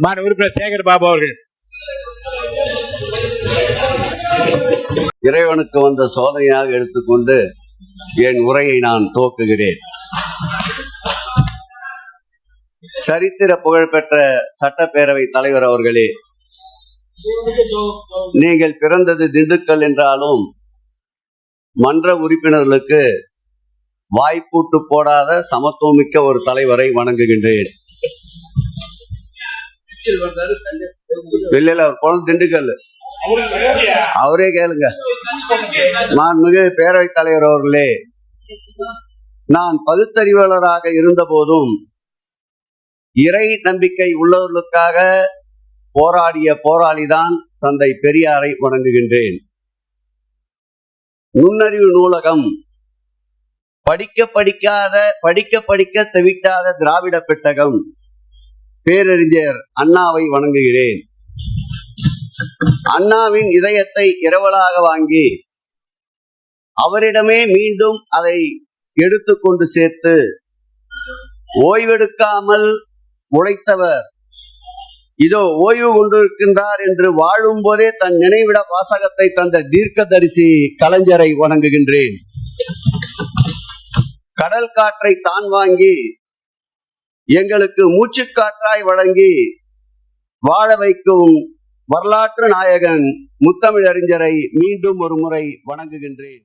மாண்பு உறுப்பினர் சேகர் பாபு அவர்கள். இறைவனுக்கு வந்த சோதனையாக எடுத்துக்கொண்டு என் உரையை நான் துவக்குகிறேன். சரித்திர புகழ்பெற்ற சட்டப்பேரவை தலைவர் அவர்களே, நீங்கள் பிறந்தது திண்டுக்கல் என்றாலும் மன்ற உறுப்பினர்களுக்கு வாய்ப்பூட்டு போடாத சமத்துவமிக்க ஒரு தலைவரை வணங்குகின்றேன். இல்ல அவர் குளம் திண்டுக்கல், அவரே கேளுங்க. மாண்புமிகு பேரவைத் தலைவர் அவர்களே, நான் பகுத்தறிவாளராக இருந்த போதும் இறை நம்பிக்கை உள்ளவர்களுக்காக போராடிய போராளிதான் தந்தை பெரியாரை வணங்குகின்றேன். நுண்ணறிவு நூலகம், படிக்க தவிட்டாத திராவிட பெட்டகம், பேரறிஞர் அண்ணாவை வணங்குகிறேன். அண்ணாவின் இதயத்தை இரவலாக வாங்கி அவரிடமே மீண்டும் அதை எடுத்துக்கொண்டு சேர்த்து ஓய்வெடுக்காமல் உழைத்தவர் இதோ ஓய்வு கொண்டிருக்கின்றார் என்று வாழும் போதே தன் நினைவிட வாசகத்தை தந்த தீர்க்கதரிசி கலைஞரை வணங்குகின்றேன். கடல் காற்றை தான் வாங்கி எங்களுக்கு மூச்சுக்காற்றாய் வழங்கி வாழ வைக்கும் வரலாற்று நாயகன் முத்தமிழறிஞரை மீண்டும் ஒரு முறை வணங்குகின்றேன்.